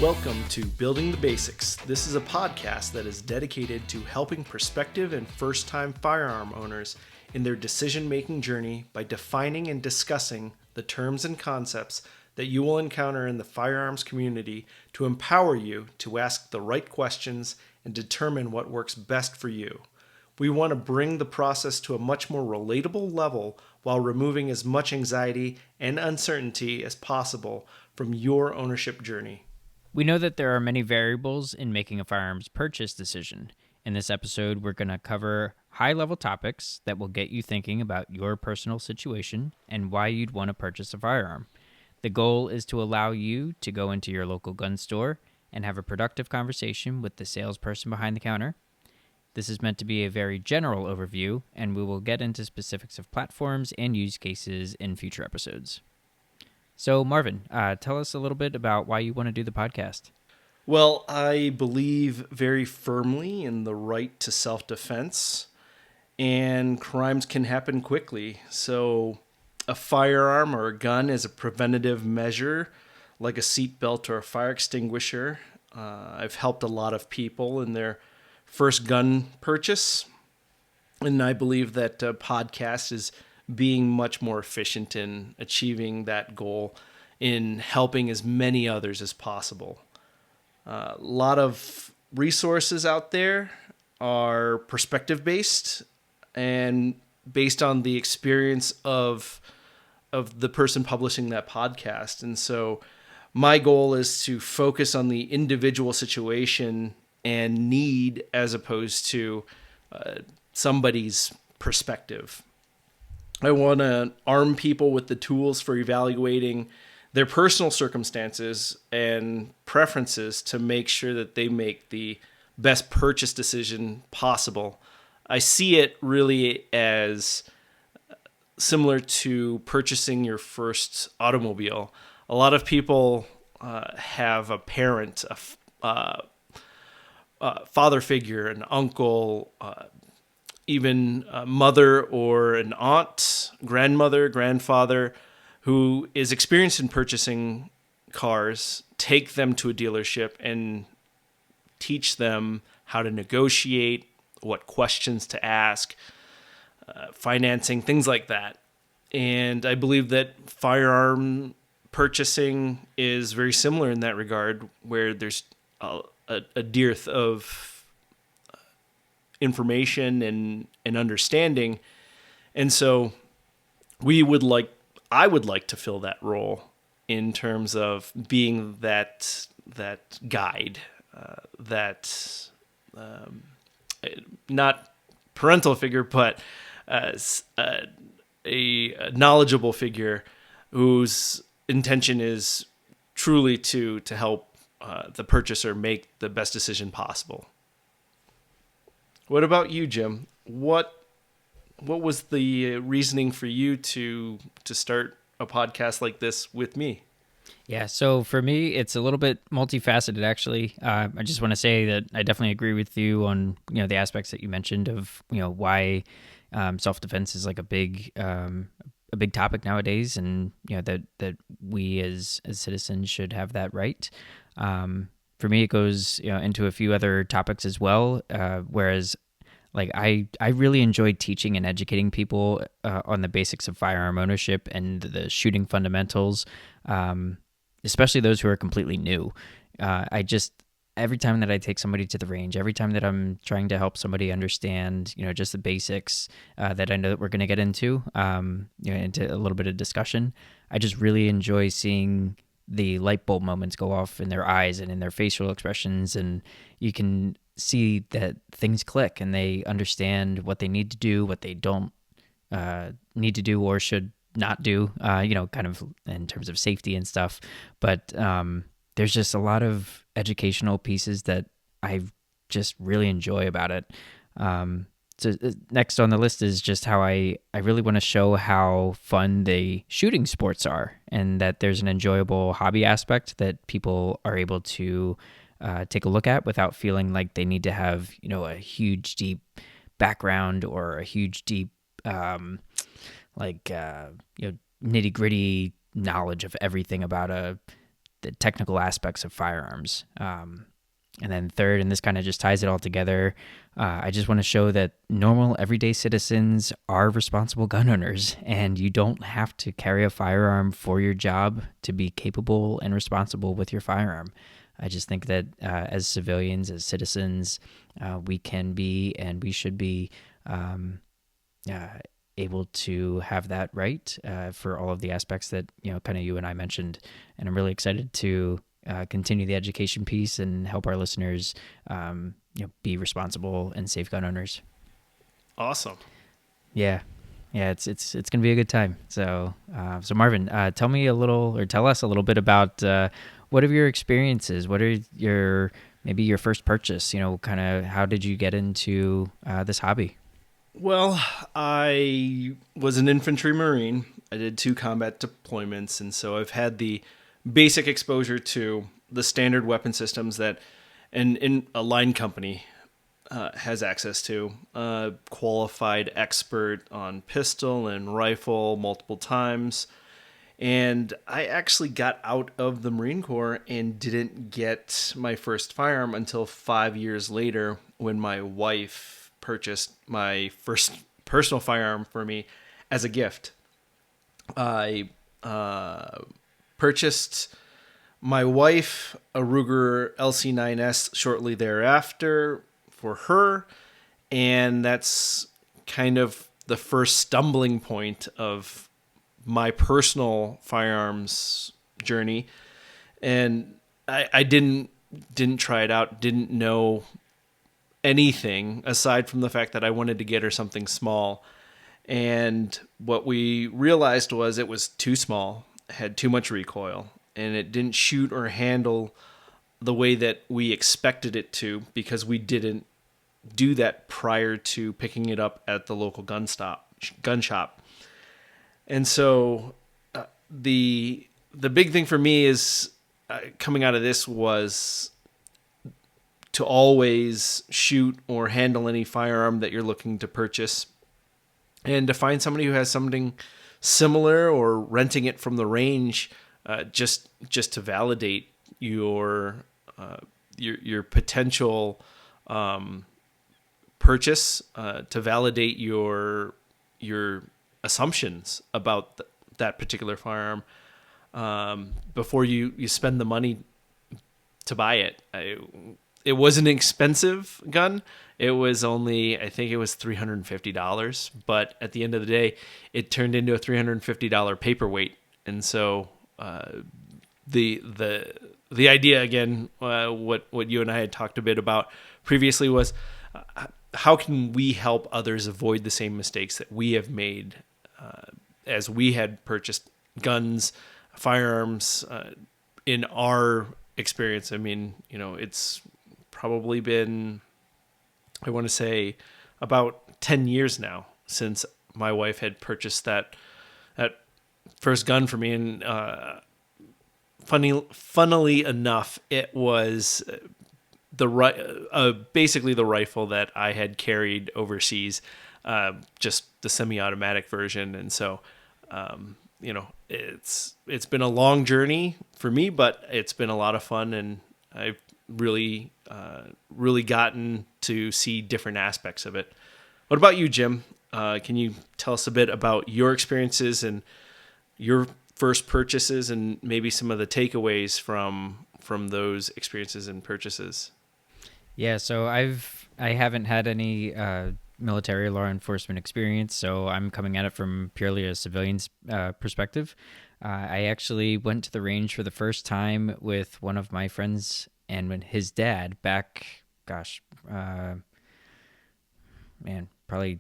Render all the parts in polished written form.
Welcome to Building the Basics. This is a podcast that is dedicated to helping prospective and first-time firearm owners in their decision-making journey by defining and discussing the terms and concepts that you will encounter in the firearms community to empower you to ask the right questions and determine what works best for you. We want to bring the process to a much more relatable level while removing as much anxiety and uncertainty as possible from your ownership journey. We know that there are many variables in making a firearms purchase decision. In this episode, we're going to cover high-level topics that will get you thinking about your personal situation and why you'd want to purchase a firearm. The goal is to allow you to go into your local gun store and have a productive conversation with the salesperson behind the counter. This is meant to be a very general overview, and we will get into specifics of platforms and use cases in future episodes. So, Marvin, tell us a little bit about why you want to do the podcast. Well, I believe very firmly in the right to self-defense, and crimes can happen quickly. So a firearm or a gun is a preventative measure, like a seatbelt or a fire extinguisher. I've helped a lot of people in their first gun purchase, and I believe that a podcast is being much more efficient in achieving that goal, in helping as many others as possible. A lot of resources out there are perspective-based and based on the experience of the person publishing that podcast. And so my goal is to focus on the individual situation and need as opposed to somebody's perspective. I want to arm people with the tools for evaluating their personal circumstances and preferences to make sure that they make the best purchase decision possible. I see it really as similar to purchasing your first automobile. A lot of people have a parent, a father figure, an uncle, even a mother or an aunt, grandmother, grandfather, who is experienced in purchasing cars, take them to a dealership and teach them how to negotiate, what questions to ask, financing, things like that. And I believe that firearm purchasing is very similar in that regard, where there's a dearth of information and understanding. And so I would like to fill that role in terms of being that guide, not parental figure, but a knowledgeable figure whose intention is truly to help the purchaser make the best decision possible. What about you, Jim? What was the reasoning for you to start a podcast like this with me? Yeah, so for me, it's a little bit multifaceted, actually. I just want to say that I definitely agree with you on the aspects that you mentioned of why self-defense is like a big topic nowadays, and that we as citizens should have that right. For me, it goes into a few other topics as well. Whereas, like I really enjoy teaching and educating people on the basics of firearm ownership and the shooting fundamentals, especially those who are completely new. Every time that I take somebody to the range, every time that I'm trying to help somebody understand, just the basics that I know that we're going to get into a little bit of discussion, I just really enjoy seeing the light bulb moments go off in their eyes and in their facial expressions, and you can see that things click and they understand what they need to do, what they don't need to do or should not do, kind of in terms of safety and stuff. But there's just a lot of educational pieces that I just really enjoy about it. So next on the list is just how I really want to show how fun the shooting sports are, and that there's an enjoyable hobby aspect that people are able to take a look at without feeling like they need to have a huge deep background or a huge deep nitty gritty knowledge of everything about a the technical aspects of firearms. And then third, and this kind of just ties it all together, I just want to show that normal, everyday citizens are responsible gun owners, and you don't have to carry a firearm for your job to be capable and responsible with your firearm. I just think that as civilians, as citizens, we can be and we should be uh, able to have that right for all of the aspects that kind of you and I mentioned. And I'm really excited to continue the education piece and help our listeners, be responsible and safe gun owners. Awesome. Yeah, yeah, it's gonna be a good time. So, so Marvin, tell me a little, or tell us a little bit about what are your experiences? What are your maybe your first purchase? Kind of how did you get into this hobby? Well, I was an infantry marine. I did 2 combat deployments, and so I've had the basic exposure to the standard weapon systems that in a line company has access to. Qualified expert on pistol and rifle multiple times. And I actually got out of the Marine Corps and didn't get my first firearm until 5 years later when my wife purchased my first personal firearm for me as a gift. I purchased my wife a Ruger LC9S shortly thereafter for her, and that's kind of the first stumbling point of my personal firearms journey. And I didn't try it out, didn't know anything aside from the fact that I wanted to get her something small. And what we realized was it was too small, had too much recoil, and it didn't shoot or handle the way that we expected it to because we didn't do that prior to picking it up at the local gun shop. And so the big thing for me is coming out of this was to always shoot or handle any firearm that you're looking to purchase, and to find somebody who has something similar or renting it from the range, just to validate your potential purchase, to validate your assumptions about that particular firearm before you spend the money to buy it. It was an expensive gun. It was only, I think it was $350, but at the end of the day, it turned into a $350 paperweight. And so the idea again, what you and I had talked a bit about previously was how can we help others avoid the same mistakes that we have made as we had purchased guns, firearms in our experience. I mean, it's probably been, I want to say, about 10 years now since my wife had purchased that first gun for me. And funnily enough, it was basically the rifle that I had carried overseas, just the semi-automatic version. And so, it's been a long journey for me, but it's been a lot of fun, and I've really gotten to see different aspects of it. What about you, Jim? Can you tell us a bit about your experiences and your first purchases, and maybe some of the takeaways from those experiences and purchases? Yeah, so I haven't had any military law enforcement experience, so I'm coming at it from purely a civilian's perspective. I actually went to the range for the first time with one of my friends and when his dad back, probably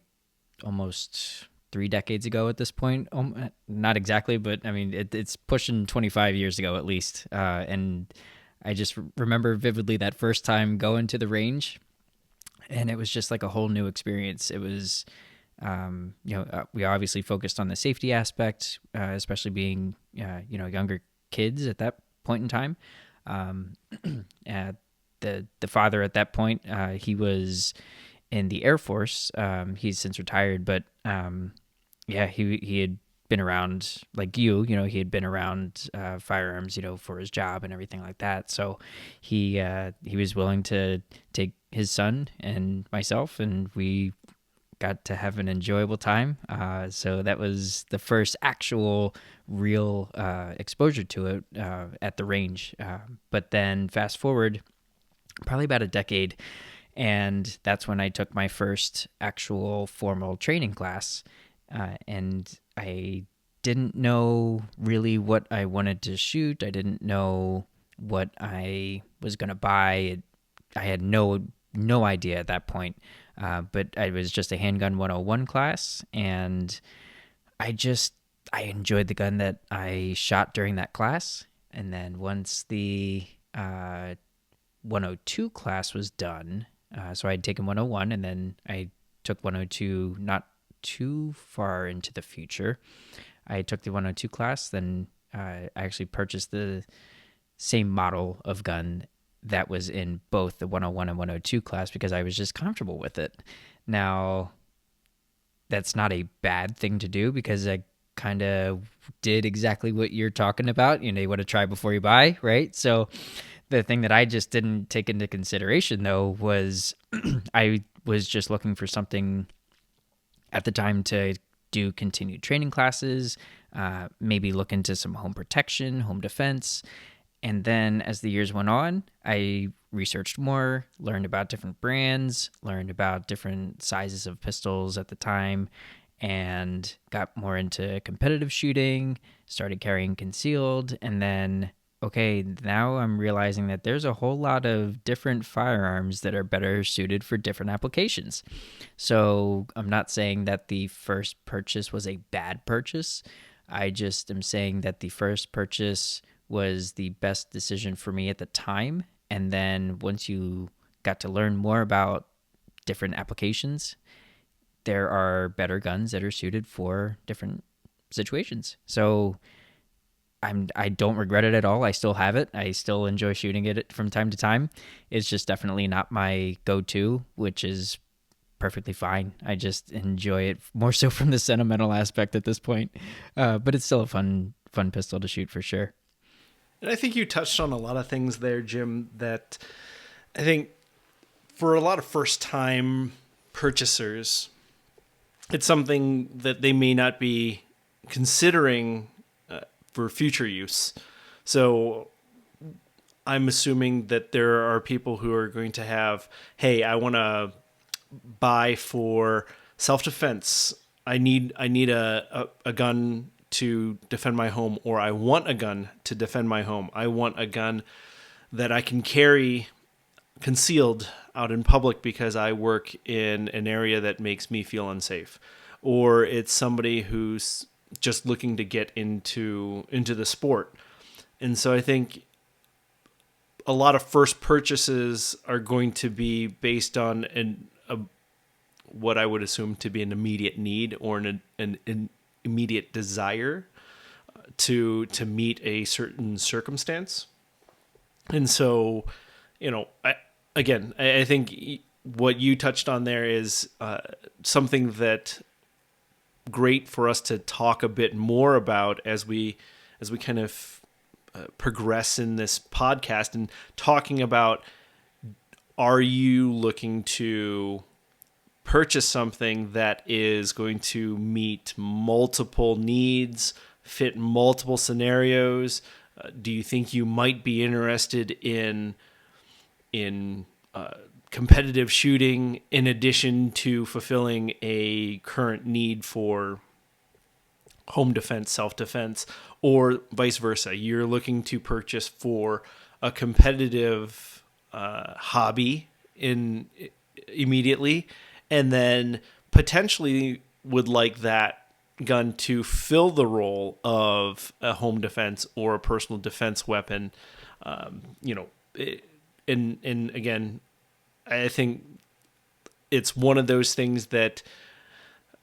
almost 3 decades ago at this point. Not exactly, but I mean, it's pushing 25 years ago at least. And I just remember vividly that first time going to the range, and it was just like a whole new experience. It was, we obviously focused on the safety aspect, especially being, younger kids at that point in time. The father at that point, he was in the Air Force. He's since retired, but he had been around like he had been around firearms, for his job and everything like that. So he was willing to take his son and myself, and we got to have an enjoyable time. So that was the first actual real exposure to it at the range. But then fast forward probably about a decade, and that's when I took my first actual formal training class. And I didn't know really what I wanted to shoot. I didn't know what I was going to buy. I had no idea at that point. But it was just a handgun 101 class, and I enjoyed the gun that I shot during that class. And then once the 102 class was done, so I'd taken 101, and then I took 102 not too far into the future. I took the 102 class, then I actually purchased the same model of gun that was in both the 101 and 102 class because I was just comfortable with it. Now, that's not a bad thing to do because I kind of did exactly what you're talking about. You want to try before you buy, right? So the thing that I just didn't take into consideration, though, was I was just looking for something at the time to do continued training classes, maybe look into some home protection, home defense. And then as the years went on, I researched more, learned about different brands, learned about different sizes of pistols at the time, and got more into competitive shooting, started carrying concealed. And then, okay, now I'm realizing that there's a whole lot of different firearms that are better suited for different applications. So I'm not saying that the first purchase was a bad purchase. I just am saying that the first purchase was the best decision for me at the time. And then once you got to learn more about different applications, there are better guns that are suited for different situations. So I don't regret it at all. I still have it. I still enjoy shooting it from time to time. It's just definitely not my go-to, which is perfectly fine. I just enjoy it more so from the sentimental aspect at this point. But it's still a fun pistol to shoot for sure. And I think you touched on a lot of things there, Jim, that I think for a lot of first time purchasers, it's something that they may not be considering for future use. So I'm assuming that there are people who are going to have, hey, I want to buy for self-defense. I need a gun to defend my home, or I want a gun to defend my home. I want a gun that I can carry concealed out in public because I work in an area that makes me feel unsafe. Or it's somebody who's just looking to get into the sport. And so I think a lot of first purchases are going to be based on what I would assume to be an immediate need or an immediate desire to meet a certain circumstance. And so, I think what you touched on there is something that great for us to talk a bit more about as we kind of progress in this podcast and talking about, are you looking to purchase something that is going to meet multiple needs, fit multiple scenarios? Do you think you might be interested in competitive shooting in addition to fulfilling a current need for home defense, self-defense, or vice versa? You're looking to purchase for a competitive hobby immediately, and then potentially would like that gun to fill the role of a home defense or a personal defense weapon. And again, I think it's one of those things that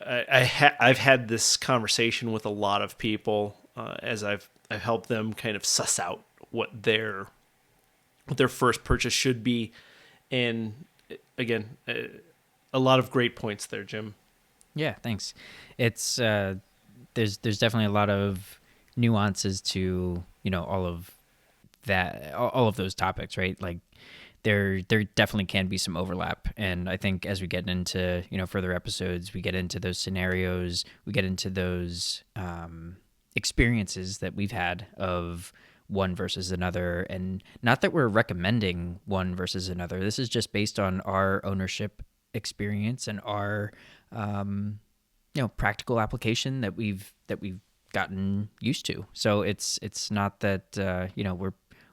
I've had this conversation with a lot of people as I've helped them kind of suss out what their first purchase should be. And again, a lot of great points there, Jim. Yeah, thanks. It's there's definitely a lot of nuances to all of that, all of those topics, right? Like there definitely can be some overlap, and I think as we get into further episodes, we get into those scenarios, we get into those experiences that we've had of one versus another, and not that we're recommending one versus another. This is just based on our ownership experience and our practical application that we've gotten used to. So it's not that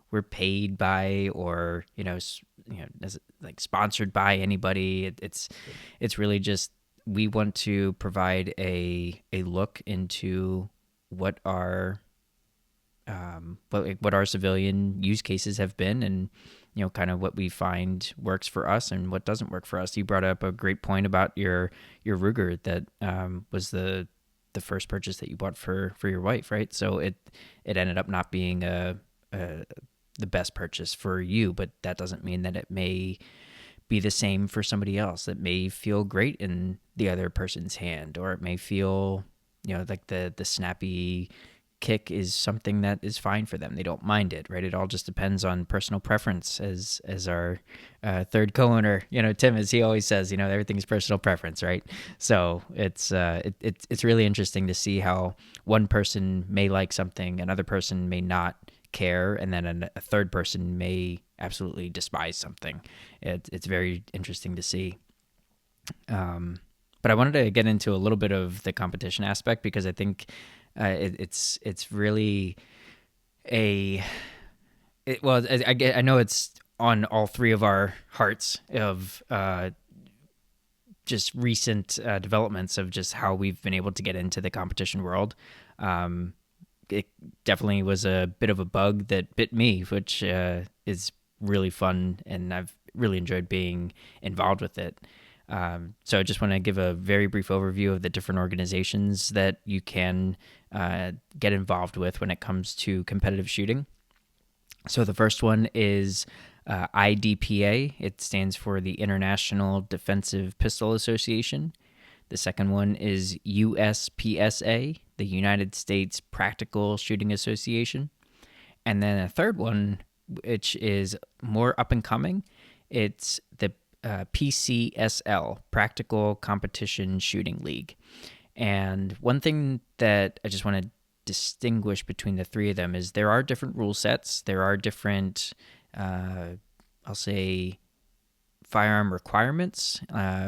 we're paid by, or as like sponsored by anybody. It's really just, we want to provide a look into what our what our civilian use cases have been, and kind of what we find works for us and what doesn't work for us. You brought up a great point about your Ruger that was the first purchase that you bought for your wife, right? So it ended up not being the best purchase for you, but that doesn't mean that it may be the same for somebody else. It may feel great in the other person's hand, or it may feel like the snappy kick is something that is fine for them. They don't mind it, right? It all just depends on personal preference, as our third co-owner, Tim, as he always says, everything's personal preference, right? So it's really interesting to see how one person may like something, another person may not care, and then a third person may absolutely despise something. It's very interesting to see. But I wanted to get into a little bit of the competition aspect, because I think it's really I know it's on all three of our hearts of just recent developments of just how we've been able to get into the competition world. It definitely was a bit of a bug that bit me, which is really fun, and I've really enjoyed being involved with it. So I just want to give a very brief overview of the different organizations that you can get involved with when it comes to competitive shooting. So the first one is IDPA. It stands for the International Defensive Pistol Association. The second one is USPSA, the United States Practical Shooting Association. And then a third one, which is more up and coming, it's the PCSL, Practical Competition Shooting League. And one thing that I just want to distinguish between the three of them is there are different rule sets. There are different, I'll say, firearm requirements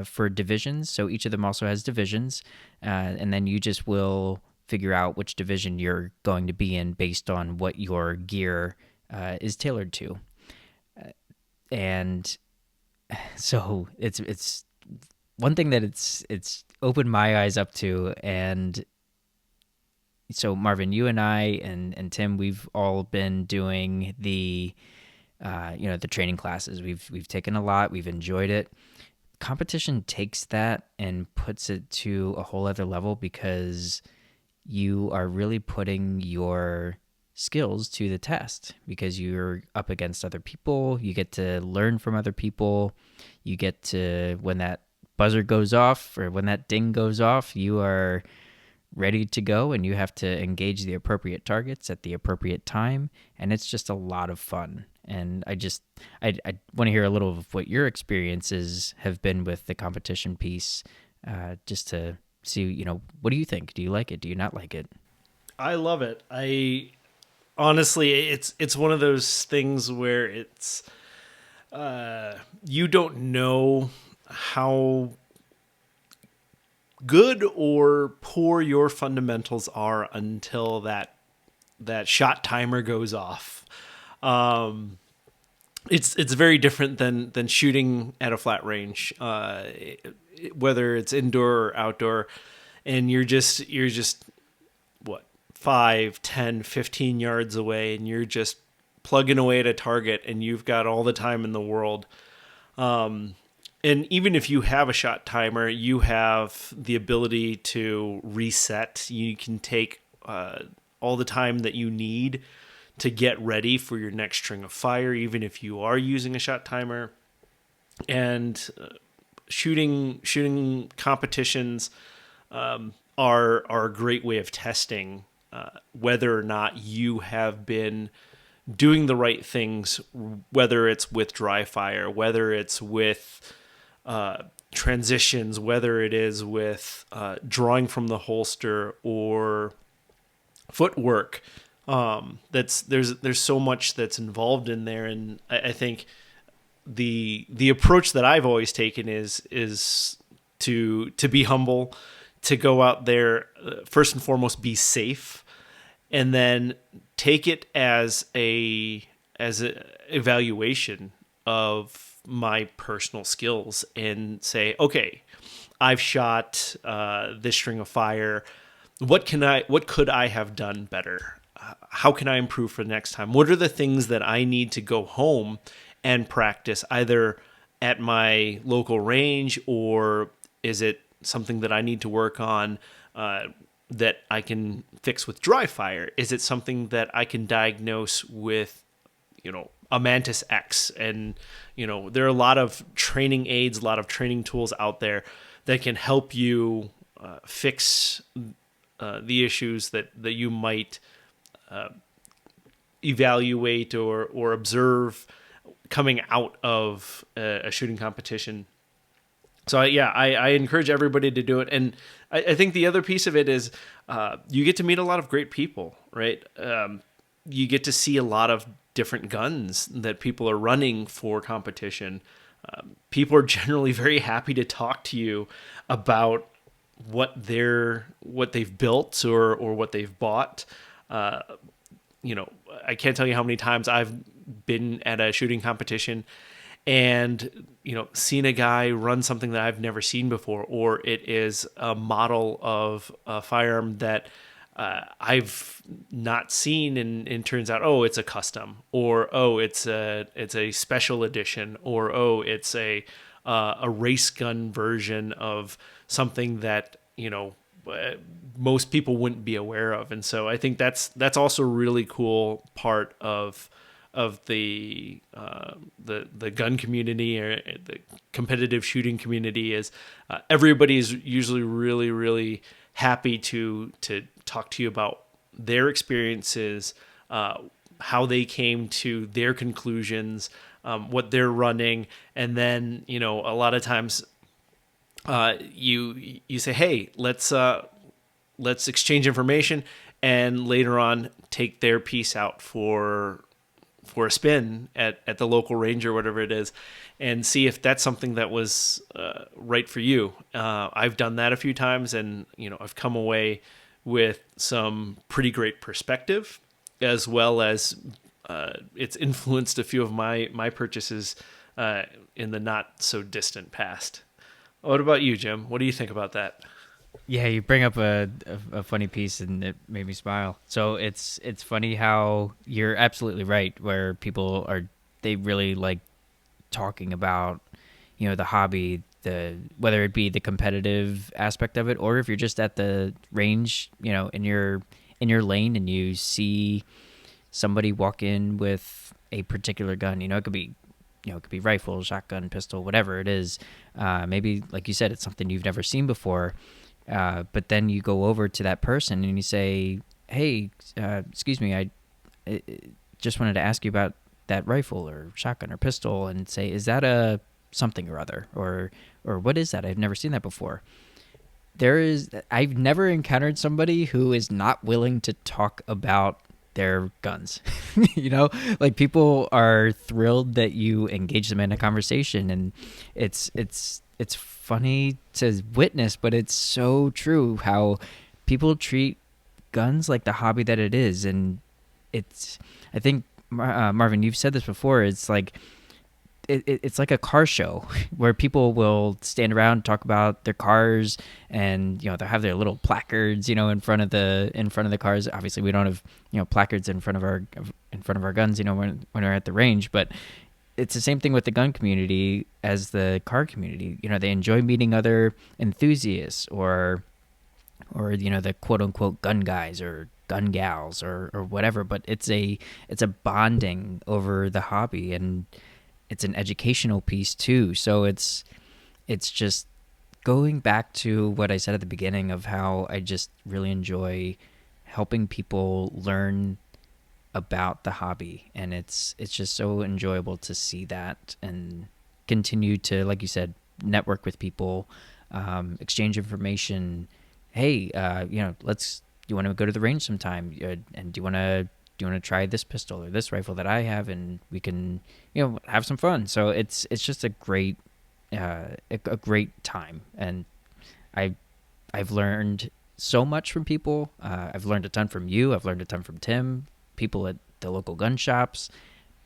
for divisions. So each of them also has divisions. And then you just will figure out which division you're going to be in based on what your gear is tailored to. And so it's one thing that it's opened my eyes up to. And so Marvin, you and I and Tim, we've all been doing the the training classes. We've taken a lot, we've enjoyed it. Competition takes that and puts it to a whole other level, because you are really putting your skills to the test, because you're up against other people. You get to learn from other people. You get to, when that buzzer goes off or when that ding goes off, you are ready to go, and you have to engage the appropriate targets at the appropriate time. And it's just a lot of fun. And I want to hear a little of what your experiences have been with the competition piece, just to see, what do you think? Do you like it? Do you not like it? I love it. I honestly, it's one of those things where it's you don't know how good or poor your fundamentals are until that shot timer goes off. It's very different than shooting at a flat range, whether it's indoor or outdoor, and you're just what, 5, 10, 15 yards away, and you're just plugging away at a target, and you've got all the time in the world. And even if you have a shot timer, you have the ability to reset. You can take all the time that you need to get ready for your next string of fire, even if you are using a shot timer. And shooting competitions are a great way of testing whether or not you have been doing the right things, whether it's with dry fire, whether it's with transitions, whether it is with drawing from the holster or footwork. There's so much that's involved in there, and I think the approach that I've always taken is to be humble, to go out there, first and foremost, be safe, and then take it as a evaluation of my personal skills and say, okay, I've shot this string of fire. What could I have done better? How can I improve for the next time? What are the things that I need to go home and practice, either at my local range, or is it something that I need to work on that I can fix with dry fire? Is it something that I can diagnose with, a Mantis X? And, there are a lot of training aids, a lot of training tools out there that can help you fix the issues that you might evaluate or observe coming out of a shooting competition. So I encourage everybody to do it. And I think the other piece of it is you get to meet a lot of great people, right? You get to see a lot of different guns that people are running for competition. People are generally very happy to talk to you about what they've built or what they've bought. I can't tell you how many times I've been at a shooting competition and seen a guy run something that I've never seen before, or it is a model of a firearm that I've not seen, and it turns out, oh, it's a custom, or oh, it's a special edition, or oh, it's a race gun version of something that most people wouldn't be aware of. And so I think that's also a really cool part of the gun community, or the competitive shooting community, is everybody's usually really, really happy to talk to you about their experiences, how they came to their conclusions, what they're running. And then, a lot of times you say, hey, let's exchange information, and later on take their piece out for a spin at the local range or whatever it is, and see if that's something that was right for you. I've done that a few times, and I've come away with some pretty great perspective, as well as it's influenced a few of my purchases in the not so distant past. What about you, Jim? What do you think about that? Yeah, you bring up a funny piece, and it made me smile. So it's funny how you're absolutely right, where they really like talking about the hobby, whether it be the competitive aspect of it, or if you're just at the range, in your lane, and you see somebody walk in with a particular gun. It could be rifle, shotgun, pistol, whatever it is. Maybe, like you said, it's something you've never seen before. But then you go over to that person and you say, hey, excuse me, I just wanted to ask you about that rifle or shotgun or pistol, and say, is that a something or other, or what is that? I've never seen that before. I've never encountered somebody who is not willing to talk about their guns. Like, people are thrilled that you engage them in a conversation, and it's funny to witness, but it's so true how people treat guns like the hobby that it is. And I think, Marvin, you've said this before, it's like it's like a car show where people will stand around and talk about their cars, and they'll have their little placards in front of the cars. Obviously we don't have placards in front of our guns when we're at the range, but it's the same thing with the gun community as the car community. They enjoy meeting other enthusiasts, or the quote unquote gun guys or gun gals or whatever. But it's a bonding over the hobby, and it's an educational piece too. So it's just going back to what I said at the beginning of how I just really enjoy helping people learn about the hobby, and it's just so enjoyable to see that and continue to, like you said, network with people, exchange information. Hey, let's, you want to go to the range sometime, and do you want to try this pistol or this rifle that I have, and we can have some fun. So it's just a great a great time, and I I've learned so much from people. I've learned a ton from you. I've learned a ton from Tim, people at the local gun shops,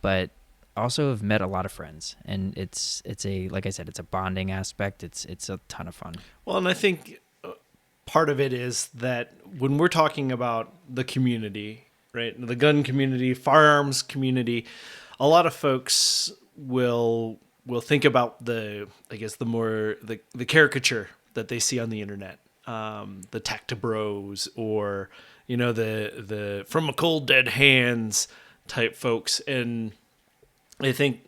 but also have met a lot of friends. And it's a, like I said, it's a bonding aspect. It's a ton of fun. Well, and I think part of it is that when we're talking about the community, right, the gun community, firearms community, a lot of folks will think about the, I guess, the more the caricature that they see on the internet, the Tactibros, or the from a cold dead hands type folks. And I think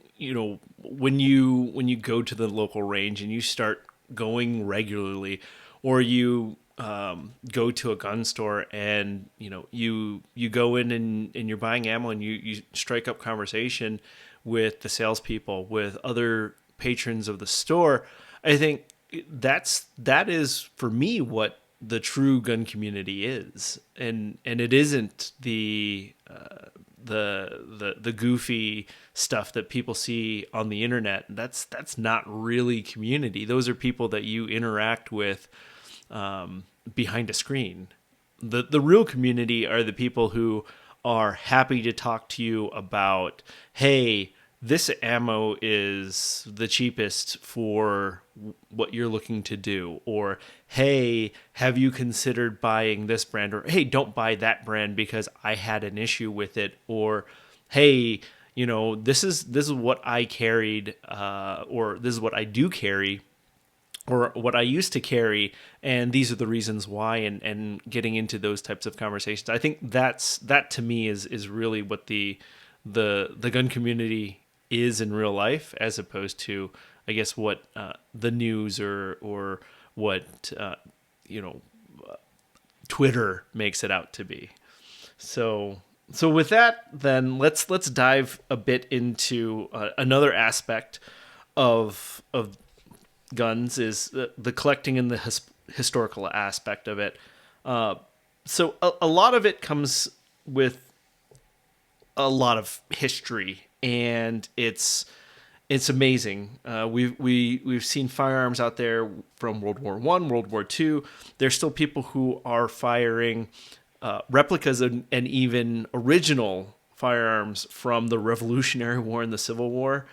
when you go to the local range and you start going regularly, or you go to a gun store and you go in and you're buying ammo, and you strike up conversation with the salespeople, with other patrons of the store. I think that is for me what the true gun community is, and it isn't the goofy stuff that people see on the internet. That's not really community. Those are people that you interact with behind a screen. The real community are the people who are happy to talk to you about, hey, this ammo is the cheapest for what you're looking to do, or hey, have you considered buying this brand, or hey, don't buy that brand because I had an issue with it, or hey, this is what I carried, or this is what I do carry, or what I used to carry, and these are the reasons why, and getting into those types of conversations. I think that to me is really what the gun community is in real life, as opposed to, I guess, what the news or what Twitter makes it out to be. So with that, then let's dive a bit into another aspect of guns, is the collecting and the historical aspect of it. So a lot of it comes with a lot of history, and it's amazing. We've seen firearms out there from World War One, World War Two. There's still people who are firing replicas and even original firearms from the Revolutionary War and the Civil War.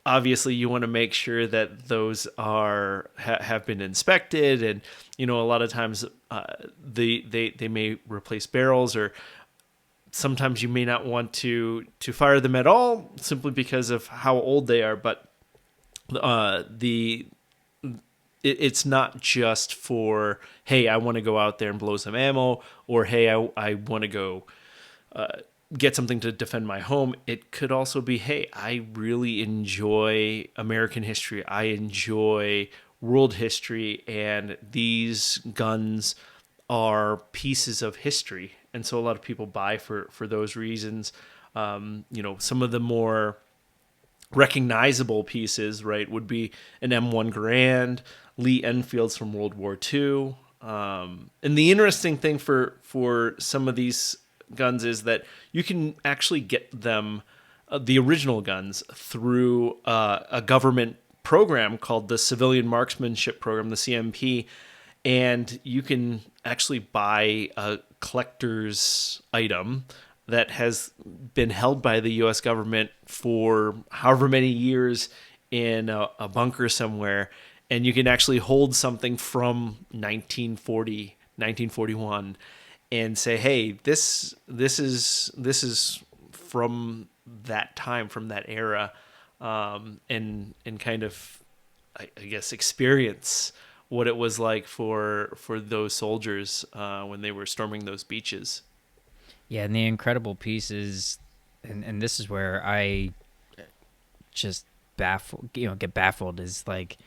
Obviously, you want to make sure that those have been inspected, and a lot of times they may replace barrels, or sometimes you may not want to fire them at all, simply because of how old they are. But it's not just for, hey, I want to go out there and blow some ammo, or hey, I want to go get something to defend my home. It could also be, hey, I really enjoy American history, I enjoy world history, and these guns are pieces of history. And so a lot of people buy for those reasons. Some of the more recognizable pieces, right, would be an M1 Garand, Lee Enfields from World War II. And the interesting thing for some of these guns is that you can actually get them, the original guns, through a government program called the Civilian Marksmanship Program, the CMP. And you can actually buy a collector's item that has been held by the U.S. government for however many years in a bunker somewhere, and you can actually hold something from 1940, 1941, and say, hey, this is from that time, from that era, and kind of, I guess, experience what it was like for those soldiers when they were storming those beaches. Yeah, and the incredible piece is, and this is where I just get baffled, is like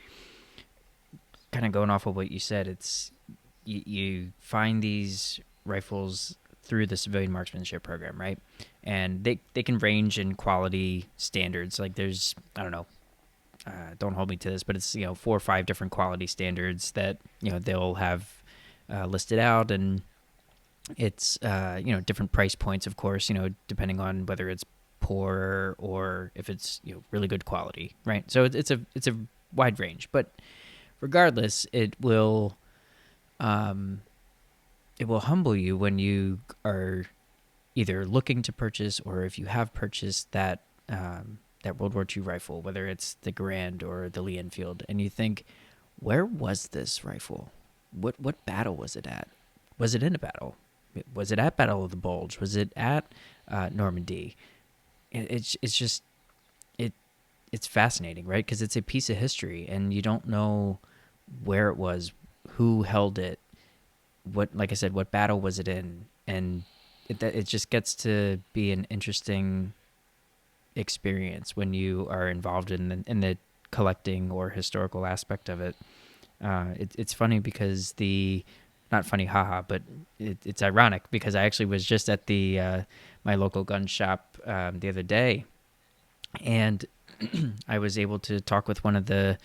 kind of going off of what you said, it's you find these rifles through the civilian marksmanship program, right? And they can range in quality standards. Like there's, I don't know, don't hold me to this, but it's 4 or 5 different quality standards that they'll have listed out, and it's different price points, of course, depending on whether it's poor or if it's really good quality, right? So it's a wide range, but regardless, it will humble you when you are either looking to purchase or if you have purchased that World War II rifle, whether it's the Garand or the Lee Enfield, and you think, where was this rifle? What battle was it at? Was it in a battle? Was it at Battle of the Bulge? Was it at Normandy? It's just it it's fascinating, right? Because it's a piece of history, and you don't know where it was, who held it, like I said, what battle was it in, and it just gets to be an interesting experience when you are involved in the collecting or historical aspect of it. It's funny because not funny, haha, but it's ironic because I actually was just at the my local gun shop the other day, and I was able to talk with one of the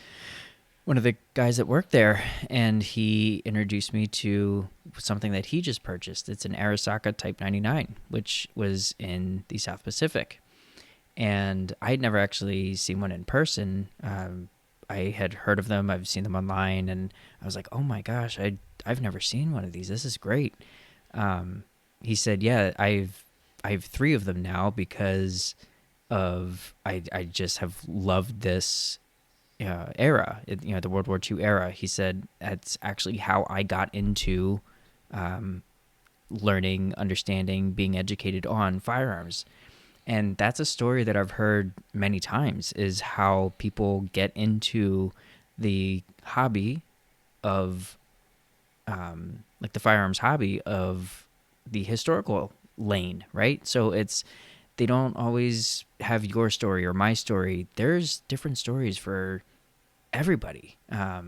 guys that work there, and he introduced me to something that he just purchased. It's an Arisaka Type 99, which was in the South Pacific. And I had never actually seen one in person. I had heard of them. I've seen them online, and I was like, oh my gosh, I've never seen one of these. This is great. He said, yeah, I have 3 of them now because of I just have loved this era, the World War II era. He said that's actually how I got into learning, understanding, being educated on firearms. And that's a story that I've heard many times, is how people get into the hobby of, like the firearms hobby of the historical lane, right? So they don't always have your story or my story. There's different stories for everybody. Are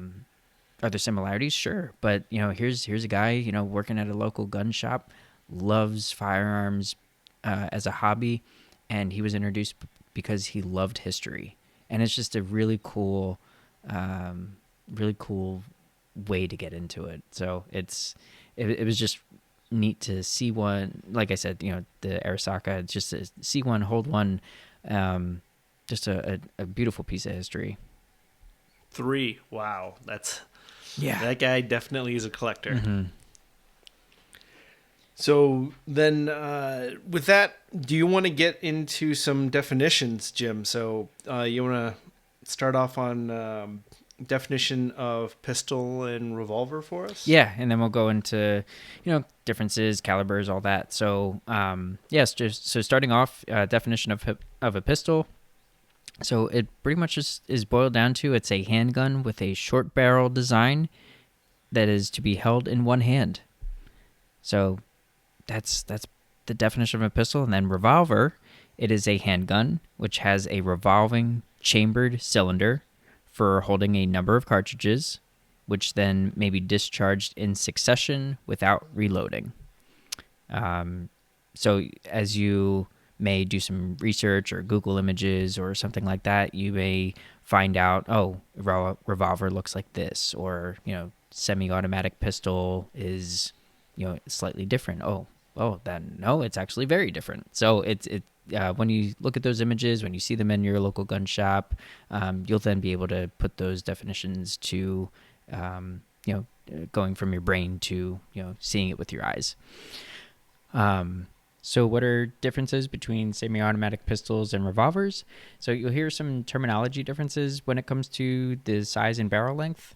there similarities? Sure. But, here's a guy, working at a local gun shop, loves firearms as a hobby, and he was introduced because he loved history. And it's just a really cool way to get into it. So it was just neat to see one. Like I said, the Arisaka, just to see one, hold one, just a beautiful piece of history. 3. Wow. Yeah. That guy definitely is a collector. Mm-hmm. So then with that, do you want to get into some definitions, Jim? So you want to start off on definition of pistol and revolver for us? Yeah, and then we'll go into, differences, calibers, all that. So, yes, so starting off, definition of a pistol. So it pretty much is boiled down to, it's a handgun with a short barrel design that is to be held in one hand. So that's the definition of a pistol. And then revolver, it is a handgun which has a revolving chambered cylinder for holding a number of cartridges, which then may be discharged in succession without reloading. So as you may do some research or Google images or something like that, you may find out, revolver looks like this, or, semi-automatic pistol is, slightly different. No, it's actually very different. So it's when you look at those images, when you see them in your local gun shop, you'll then be able to put those definitions to, going from your brain to, seeing it with your eyes. So what are differences between semi-automatic pistols and revolvers? So you'll hear some terminology differences when it comes to the size and barrel length.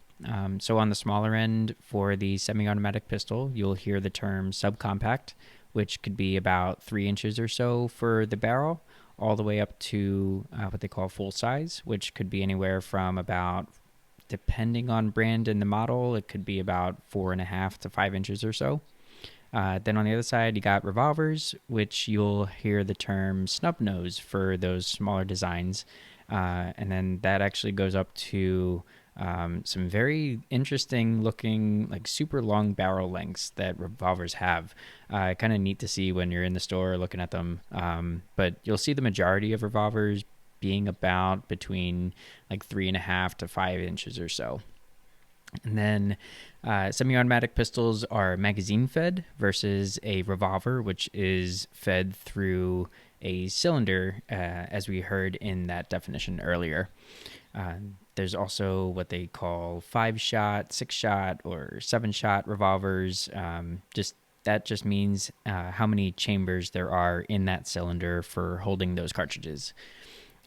So on the smaller end for the semi-automatic pistol, you'll hear the term subcompact, which could be about 3 inches or so for the barrel, all the way up to what they call full size, which could be anywhere from about, depending on brand and the model, it could be about 4.5 to 5 inches or so. Then on the other side, you got revolvers, which you'll hear the term snub nose for those smaller designs. And then that actually goes up to some very interesting looking, like super long barrel lengths that revolvers have. Kind of neat to see when you're in the store looking at them. But you'll see the majority of revolvers being about between like 3.5 to 5 inches or so. And then semi-automatic pistols are magazine fed versus a revolver, which is fed through a cylinder, as we heard in that definition earlier. There's also what they call 5-shot, 6-shot, or 7-shot revolvers. Just means how many chambers there are in that cylinder for holding those cartridges.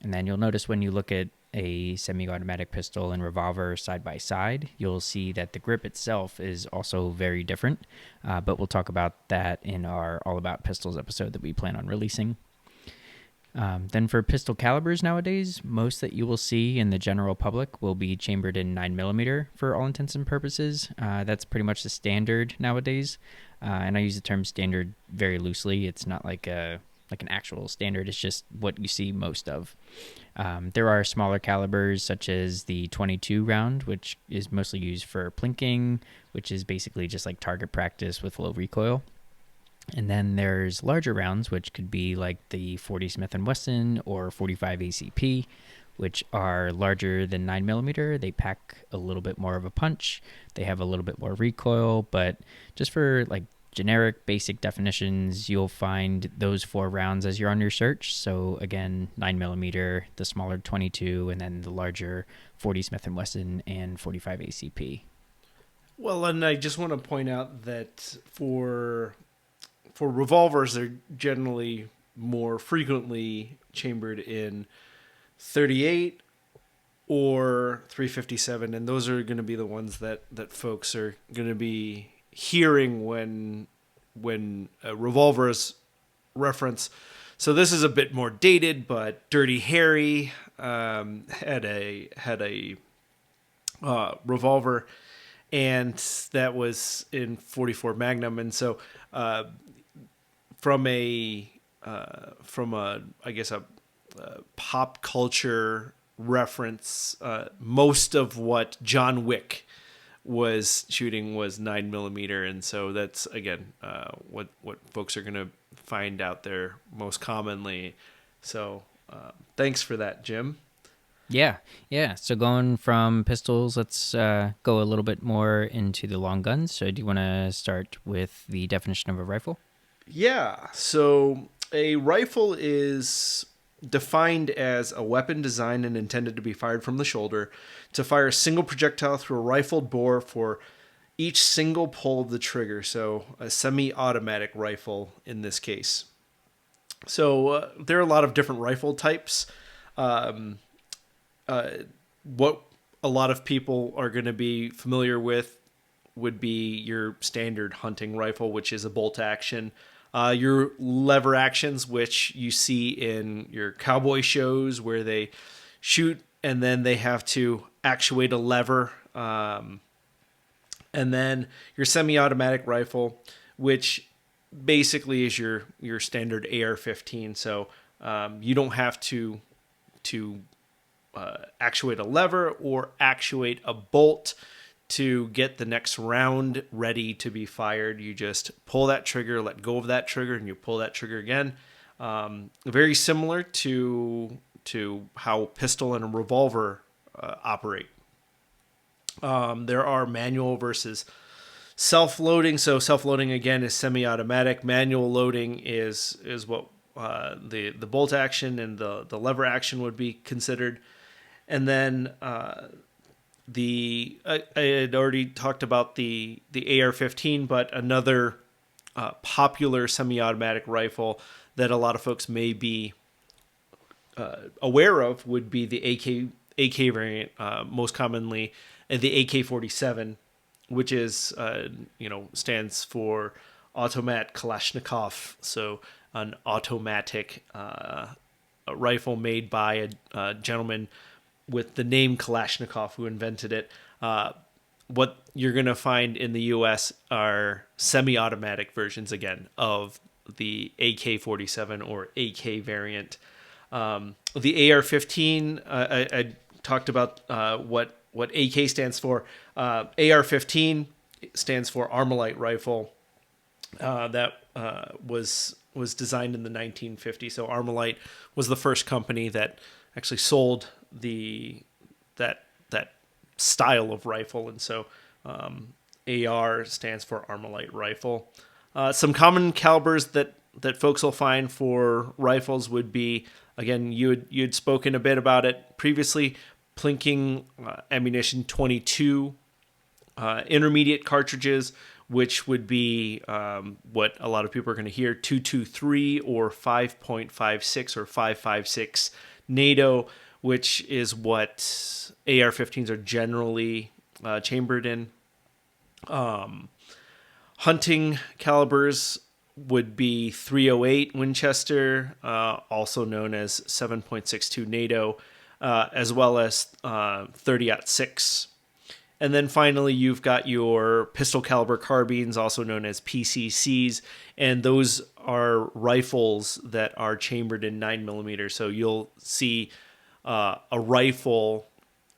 And then you'll notice when you look at a semi-automatic pistol and revolver side by side, you'll see that the grip itself is also very different. But we'll talk about that in our All About Pistols episode that we plan on releasing. Then for pistol calibers nowadays, most that you will see in the general public will be chambered in 9mm for all intents and purposes. That's pretty much the standard nowadays. And I use the term standard very loosely. It's not like an actual standard. It's just what you see most of. There are smaller calibers such as the 22 round, which is mostly used for plinking, which is basically just like target practice with low recoil. And then there's larger rounds, which could be like the 40 Smith & Wesson or 45 ACP, which are larger than 9mm. They pack a little bit more of a punch. They have a little bit more recoil, but just for like generic basic definitions, you'll find those 4 rounds as you're on your search. So again, 9mm, the smaller 22, and then the larger 40 Smith & Wesson and 45 ACP. Well, and I just want to point out that for revolvers, they're generally more frequently chambered in 38 or 357, and those are going to be the ones that folks are going to be hearing when a revolver is referenced. So this is a bit more dated, but Dirty Harry had a revolver, and that was in 44 Magnum, and so from a I guess a pop culture reference, most of what John Wick was shooting was 9mm, and so that's again what folks are going to find out there most commonly. So thanks for that, Jim. Yeah. So going from pistols, let's go a little bit more into the long guns. So do you want to start with the definition of a rifle? Yeah. So a rifle is defined as a weapon designed and intended to be fired from the shoulder to fire a single projectile through a rifled bore for each single pull of the trigger. So a semi-automatic rifle in this case. So there are a lot of different rifle types. What a lot of people are going to be familiar with would be your standard hunting rifle, which is a bolt action. Your lever actions, which you see in your cowboy shows where they shoot and then they have to actuate a lever. And then your semi-automatic rifle, which basically is your standard AR-15. So you don't have to actuate a lever or actuate a bolt to get the next round ready to be fired. You just pull that trigger, let go of that trigger, and you pull that trigger again. Very similar to how pistol and a revolver operate. There are manual versus self-loading. So self-loading again is semi-automatic. Manual loading is what the bolt action and the lever action would be considered. And then I had already talked about the AR-15, but another popular semi-automatic rifle that a lot of folks may be aware of would be the AK variant, most commonly the AK-47, which is stands for Automat Kalashnikov, so an automatic rifle made by a gentleman with the name Kalashnikov who invented it. What you're going to find in the U.S. are semi-automatic versions, again, of the AK-47 or AK variant. The AR-15, I talked about what what AK stands for. AR-15 stands for Armalite rifle. That was designed in the 1950s. So Armalite was the first company that actually sold that style of rifle, and so AR stands for Armalite rifle. Some common calibers that folks will find for rifles would be, again, you'd spoken a bit about it previously, plinking ammunition 22, intermediate cartridges, which would be what a lot of people are going to hear, 223 or 5.56 or 5.56 NATO, which is what AR-15s are generally chambered in. Hunting calibers would be 308 Winchester, also known as 7.62 NATO, as well as 30-06. And then finally, you've got your pistol caliber carbines, also known as PCCs, and those are rifles that are chambered in 9mm. So you'll see a rifle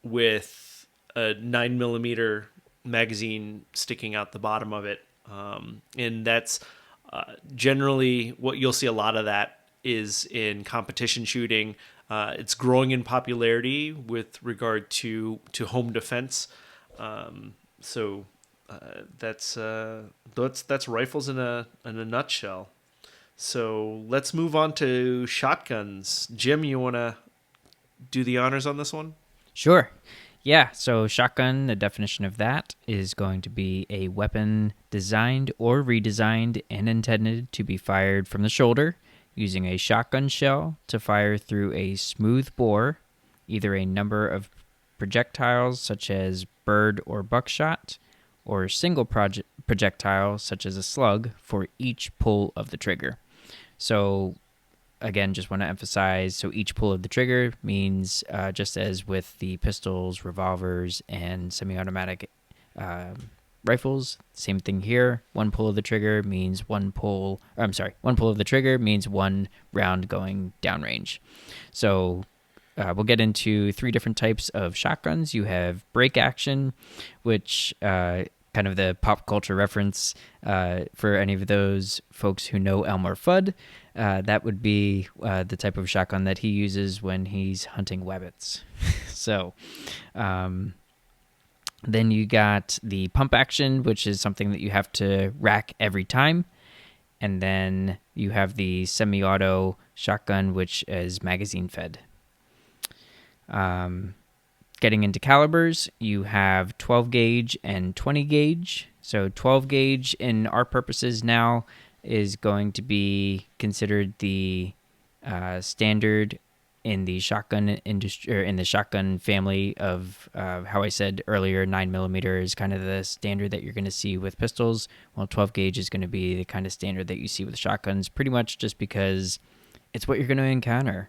with a 9mm magazine sticking out the bottom of it, and that's generally what you'll see. A lot of that is in competition shooting. It's growing in popularity with regard to home defense. So that's rifles in a nutshell. So let's move on to shotguns. Jim, you want to do the honors on this one? Sure. Yeah, so shotgun, the definition of that is going to be a weapon designed or redesigned and intended to be fired from the shoulder using a shotgun shell to fire through a smooth bore, either a number of projectiles such as bird or buckshot, or a single projectile such as a slug for each pull of the trigger. So again, just want to emphasize, so each pull of the trigger means, just as with the pistols, revolvers, and semi-automatic rifles, same thing here. One pull of the trigger means one pull of the trigger means one round going downrange. So we'll get into three different types of shotguns. You have break action, which kind of the pop culture reference for any of those folks who know Elmer Fudd. That would be the type of shotgun that he uses when he's hunting wabbits. So then you got the pump action, which is something that you have to rack every time. And then you have the semi-auto shotgun, which is magazine fed. Getting into calibers, you have 12 gauge and 20 gauge. So 12 gauge in our purposes now is going to be considered the standard in the shotgun industry, or in the shotgun family of how I said earlier, 9mm is kind of the standard that you're going to see with pistols. Well, 12 gauge is going to be the kind of standard that you see with shotguns, pretty much just because it's what you're going to encounter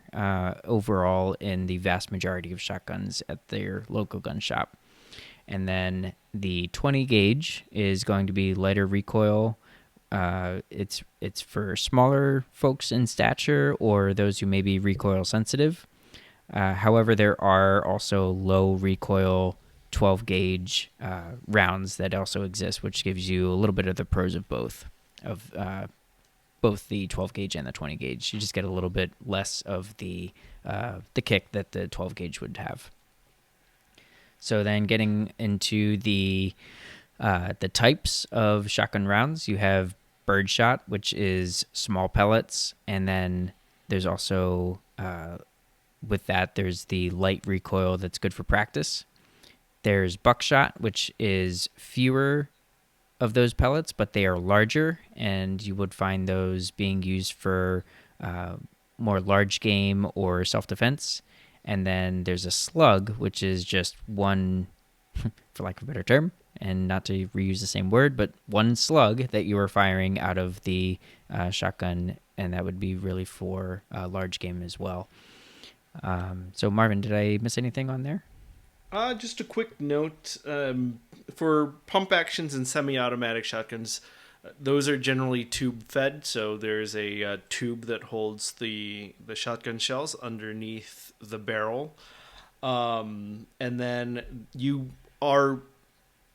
overall in the vast majority of shotguns at their local gun shop. And then the 20 gauge is going to be lighter recoil. It's for smaller folks in stature or those who may be recoil sensitive. However, there are also low recoil 12 gauge rounds that also exist, which gives you a little bit of the pros of both the 12 gauge and the 20 gauge. You just get a little bit less of the kick that the 12 gauge would have. So then getting into the types of shotgun rounds, you have birdshot, which is small pellets, and then there's also with that there's the light recoil that's good for practice. There's buckshot, which is fewer of those pellets, but they are larger, and you would find those being used for more large game or self-defense. And then there's a slug, which is just one, for lack of a better term, and not to reuse the same word, but one slug that you are firing out of the shotgun, and that would be really for large game as well. So Marvin, did I miss anything on there? Just a quick note, for pump actions and semi-automatic shotguns, those are generally tube fed, so there's a tube that holds the shotgun shells underneath the barrel. And then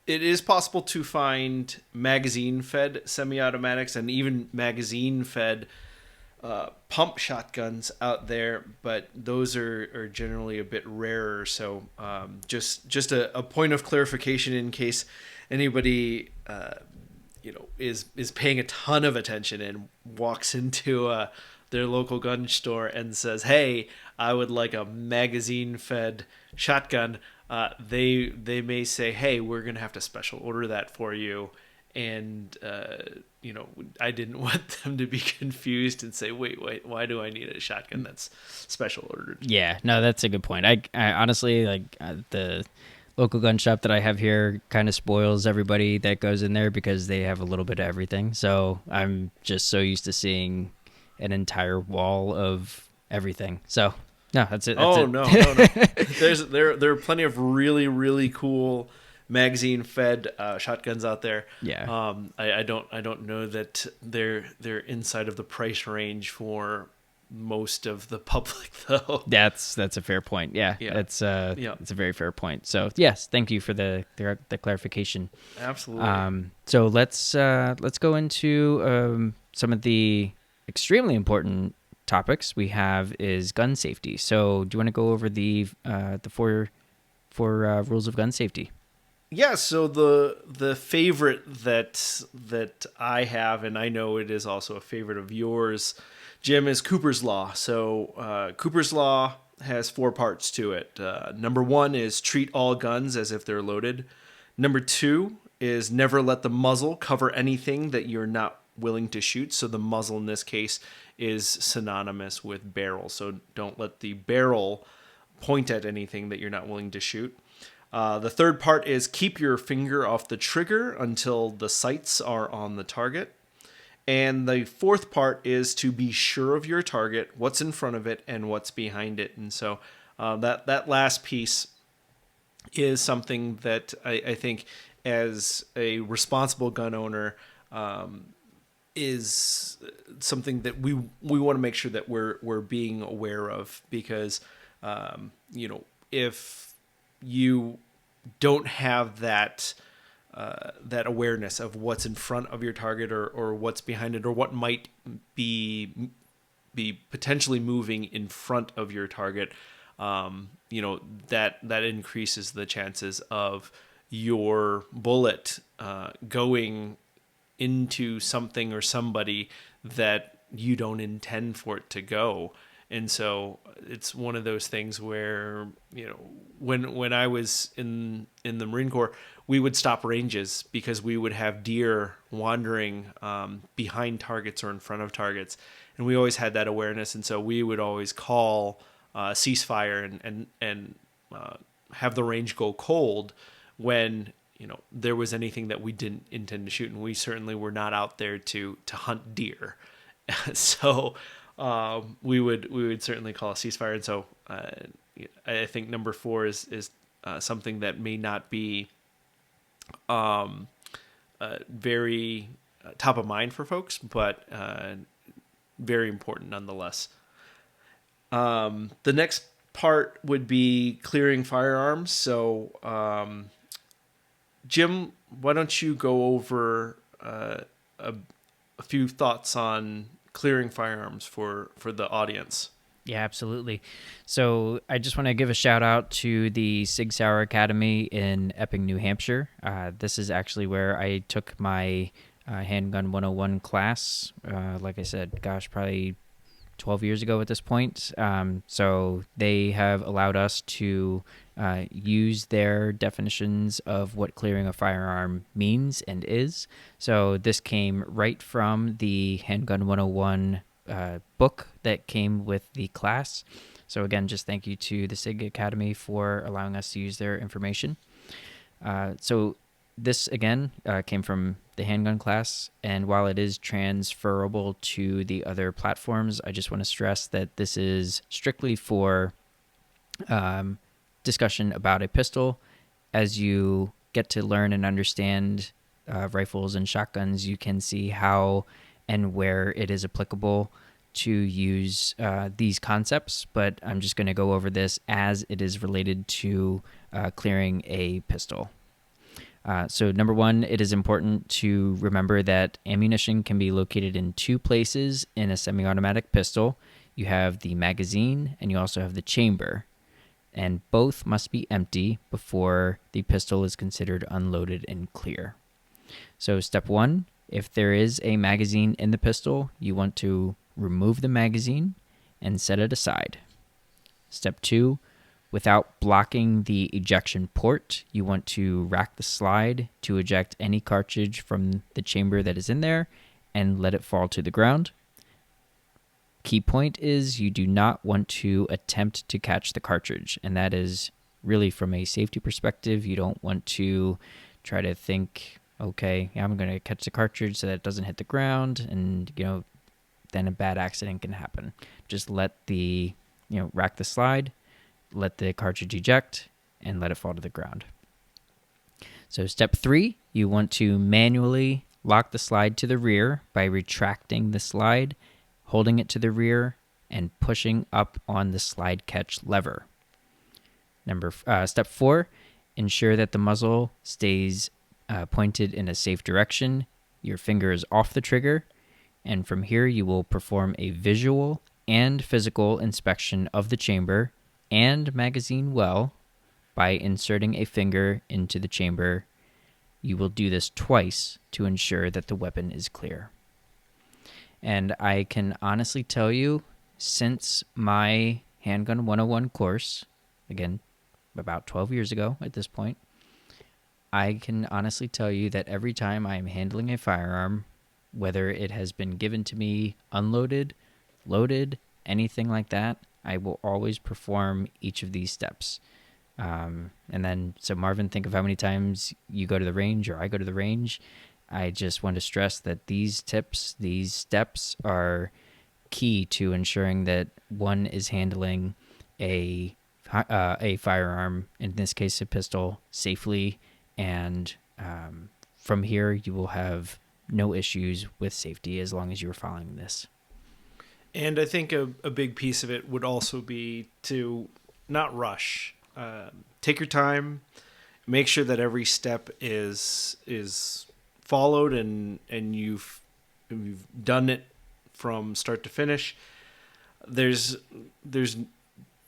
it is possible to find magazine-fed semi-automatics and even magazine-fed pump shotguns out there, but those are generally a bit rarer. So just a point of clarification in case anybody is paying a ton of attention and walks into their local gun store and says, "Hey, I would like a magazine-fed shotgun." They may say, "Hey, we're gonna have to special order that for you," and I didn't want them to be confused and say, "Wait, why do I need a shotgun that's special ordered?" Yeah, no, that's a good point. I honestly like the local gun shop that I have here kind of spoils everybody that goes in there because they have a little bit of everything. So I'm just so used to seeing an entire wall of everything. So no, that's it. That's No. There are plenty of really, really cool magazine-fed shotguns out there. Yeah. I don't know that they're inside of the price range for most of the public though. That's a fair point. Yeah. It's a very fair point. So yes, thank you for the clarification. Absolutely. So let's go into some of the extremely important topics we have is gun safety. So do you want to go over the four rules of gun safety? Yeah, so the favorite that I have, and I know it is also a favorite of yours, Jim, is Cooper's Law. So Cooper's Law has 4 parts to it. Number 1 is treat all guns as if they're loaded. Number 2 is never let the muzzle cover anything that you're not willing to shoot. So the muzzle in this case is synonymous with barrel. So don't let the barrel point at anything that you're not willing to shoot. The third part is keep your finger off the trigger until the sights are on the target. And the fourth part is to be sure of your target, what's in front of it and what's behind it. And so that last piece is something that I think as a responsible gun owner is something that we want to make sure that we're being aware of, because if you don't have that awareness of what's in front of your target or what's behind it or what might be potentially moving in front of your target, that increases the chances of your bullet going into something or somebody that you don't intend for it to go. And so it's one of those things where, when I was in the Marine Corps, we would stop ranges because we would have deer wandering behind targets or in front of targets. And we always had that awareness. And so we would always call ceasefire and have the range go cold when, there was anything that we didn't intend to shoot. And we certainly were not out there to hunt deer. So we would certainly call a ceasefire. And so I think number 4 is something that may not be very top of mind for folks, but very important nonetheless. The next part would be clearing firearms. So Jim, why don't you go over a few thoughts on clearing firearms for the audience? Yeah, absolutely. So I just want to give a shout out to the Sig Sauer Academy in Epping, New Hampshire. This is actually where I took my Handgun 101 class. Like I said, probably 12 years ago at this point. So they have allowed us to use their definitions of what clearing a firearm means and is. So this came right from the Handgun 101 book that came with the class. So again, just thank you to the SIG Academy for allowing us to use their information. So this again came from the handgun class, and while it is transferable to the other platforms, I just want to stress that this is strictly for discussion about a pistol. As you get to learn and understand rifles and shotguns, you can see how and where it is applicable to use these concepts, but I'm just going to go over this as it is related to clearing a pistol. So number one, it is important to remember that ammunition can be located in two places in a semi-automatic pistol. You have the magazine and you also have the chamber. And both must be empty before the pistol is considered unloaded and clear. So step one, if there is a magazine in the pistol, you want to remove the magazine and set it aside. Step two, without blocking the ejection port, you want to rack the slide to eject any cartridge from the chamber that is in there and let it fall to the ground. Key point is you do not want to attempt to catch the cartridge, and that is really from a safety perspective. You don't want to try to think, okay, I'm going to catch the cartridge so that it doesn't hit the ground, and then a bad accident can happen. Just let rack the slide, let the cartridge eject, and let it fall to the ground. So step three, you want to manually lock the slide to the rear by retracting the slide, holding it to the rear, and pushing up on the slide catch lever. Step four, ensure that the muzzle stays pointed in a safe direction. Your finger is off the trigger, and from here you will perform a visual and physical inspection of the chamber and magazine well by inserting a finger into the chamber. You will do this twice to ensure that the weapon is clear. And I can honestly tell you, since my Handgun 101 course, again, about 12 years ago at this point, I can honestly tell you that every time I am handling a firearm, whether it has been given to me unloaded, loaded, anything like that, I will always perform each of these steps. And then, so Marvin, think of how many times you go to the range or I go to the range. I just want to stress that these tips, these steps are key to ensuring that one is handling a firearm, in this case a pistol, safely. And from here, you will have no issues with safety as long as you are following this. And I think a big piece of it would also be to not rush. Take your time. Make sure that every step is followed and you've done it from start to finish. There's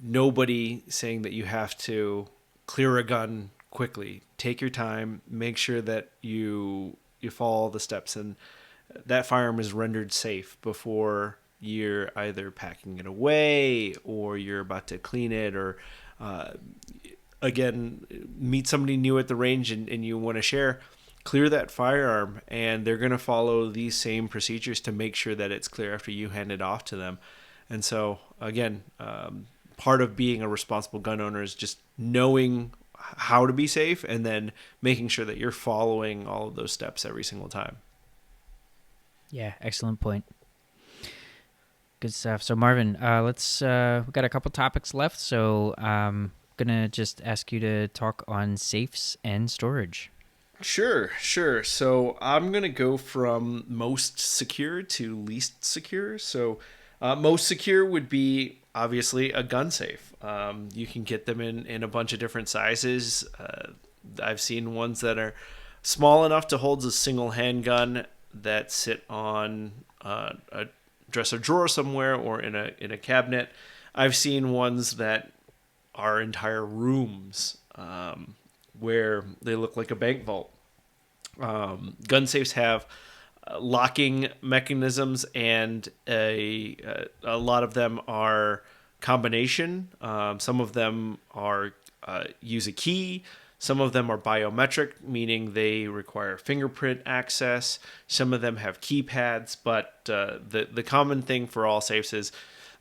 nobody saying that you have to clear a gun quickly. Take your time. Make sure that you follow all the steps, and that firearm is rendered safe before you're either packing it away or you're about to clean it, or again, meet somebody new at the range and you want to share. Clear that firearm, and they're going to follow these same procedures to make sure that it's clear after you hand it off to them. And so, again, part of being a responsible gun owner is just knowing how to be safe and then making sure that you're following all of those steps every single time. Yeah, excellent point. Good stuff. So Marvin, we've got a couple topics left, so I'm going to just ask you to talk on safes and storage. Sure. So I'm going to go from most secure to least secure. So most secure would be obviously a gun safe. You can get them in a bunch of different sizes. I've seen ones that are small enough to hold a single handgun that sit on a dresser drawer somewhere or in a cabinet. I've seen ones that are entire rooms where they look like a bank vault. Gun safes have locking mechanisms, and a lot of them are combination. Some of them are use a key. Some of them are biometric, meaning they require fingerprint access. Some of them have keypads, but the common thing for all safes is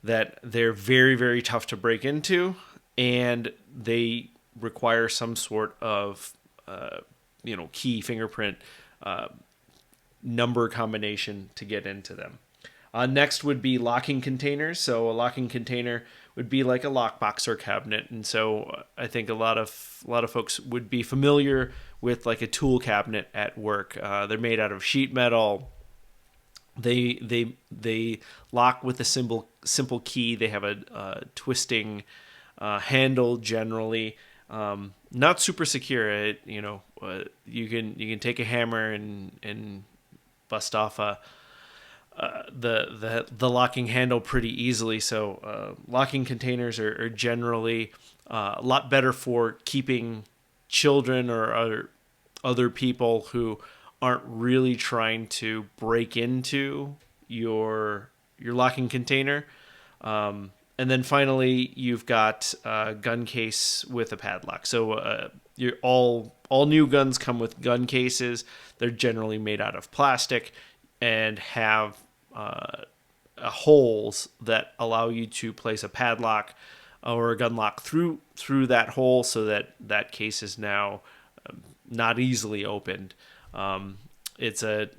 that they're very, very tough to break into, and they require some sort of key, fingerprint, number combination to get into them. Next would be locking containers. So a locking container would be like a lockbox or cabinet, and so I think a lot of folks would be familiar with like a tool cabinet at work. They're made out of sheet metal. They lock with a simple key. They have a twisting handle generally. Not super secure. You can take a hammer and bust off the locking handle pretty easily. So locking containers are generally a lot better for keeping children or other people who aren't really trying to break into your locking container. And then finally, you've got a gun case with a padlock. So all new guns come with gun cases. They're generally made out of plastic and have holes that allow you to place a padlock or a gun lock through that hole, so that case is now not easily opened. It's a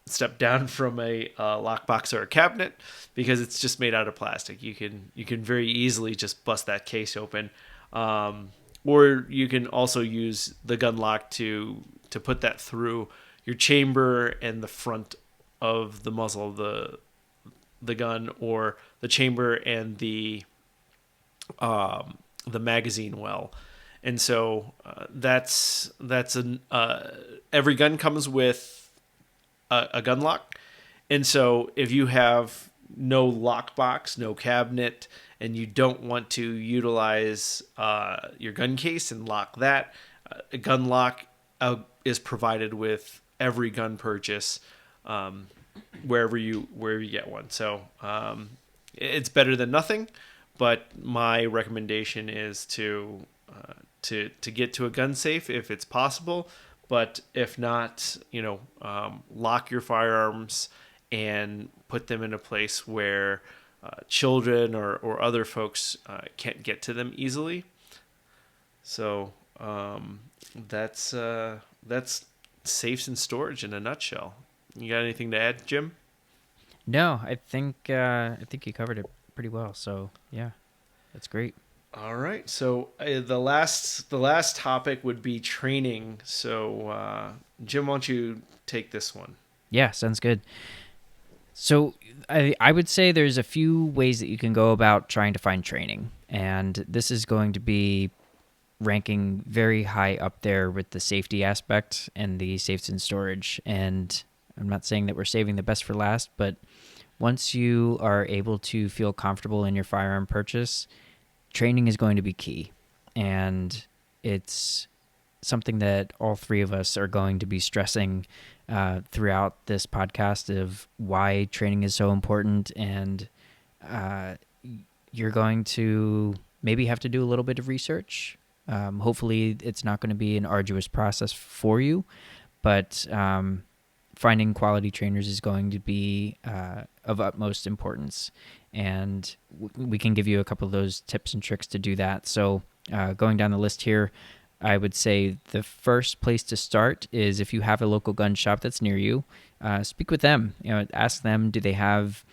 step down from a lockbox or a cabinet because it's just made out of plastic. You can very easily just bust that case open, or you can also use the gun lock to put that through your chamber and the front of the muzzle of the gun, or the chamber and the magazine well. And so that's an every gun comes with a gun lock. And so if you have no lockbox, no cabinet, and you don't want to utilize your gun case and lock that, a gun lock is provided with every gun purchase, wherever you get one. So it's better than nothing, but my recommendation is to get to a gun safe if it's possible. But if not, lock your firearms and put them in a place where children or other folks can't get to them easily. So that's safes and storage in a nutshell. You got anything to add, Jim? No, I think you covered it pretty well. So yeah, that's great. All right. So the last topic would be training. So Jim, why don't you take this one? Yeah, sounds good. So I would say there's a few ways that you can go about trying to find training, and this is going to be ranking very high up there with the safety aspect and the safes and storage. And I'm not saying that we're saving the best for last, but once you are able to feel comfortable in your firearm purchase, training is going to be key. And it's something that all three of us are going to be stressing throughout this podcast of why training is so important. And you're going to maybe have to do a little bit of research. Hopefully it's not going to be an arduous process for you, but finding quality trainers is going to be of utmost importance. And we can give you a couple of those tips and tricks to do that. So going down the list here, I would say the first place to start is if you have a local gun shop that's near you, speak with them. Ask them, do they have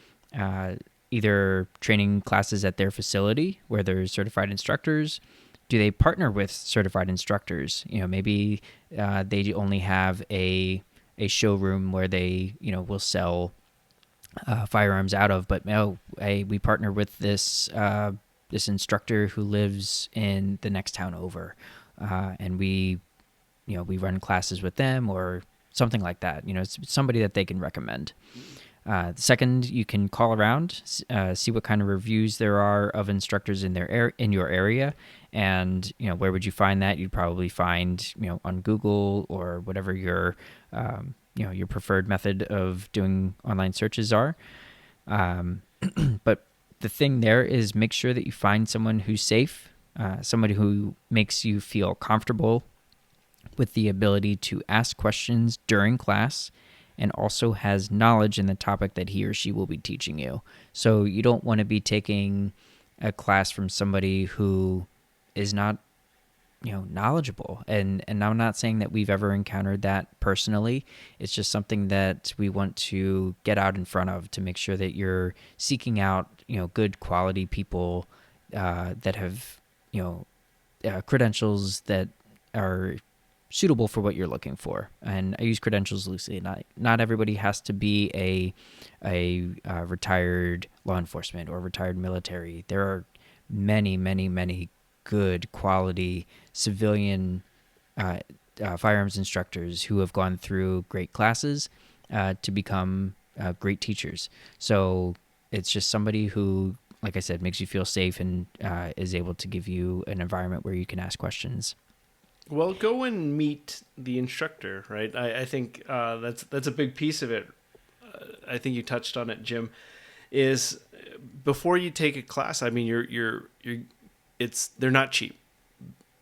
either training classes at their facility where there's certified instructors? Do they partner with certified instructors? Maybe they only have a showroom where they will sell firearms out of, but hey, we partner with this instructor who lives in the next town over, and we run classes with them or something like that. It's somebody that they can recommend. Second, you can call around, see what kind of reviews there are of instructors in your area, and where would you find that? You'd probably find on Google or whatever your preferred method of doing online searches are. But the thing there is make sure that you find someone who's safe, somebody who makes you feel comfortable with the ability to ask questions during class, and also has knowledge in the topic that he or she will be teaching you. So you don't want to be taking a class from somebody who is not knowledgeable. And I'm not saying that we've ever encountered that personally. It's just something that we want to get out in front of to make sure that you're seeking out good quality people that have credentials that are suitable for what you're looking for. And I use credentials loosely. Not everybody has to be a retired law enforcement or retired military. There are many, many, many good quality civilian firearms instructors who have gone through great classes to become great teachers. So it's just somebody who, like I said, makes you feel safe and is able to give you an environment where you can ask questions. Well, go and meet the instructor, right? I think that's a big piece of it. I think you touched on it, Jim. Is before you take a class, I mean, you're it's they're not cheap.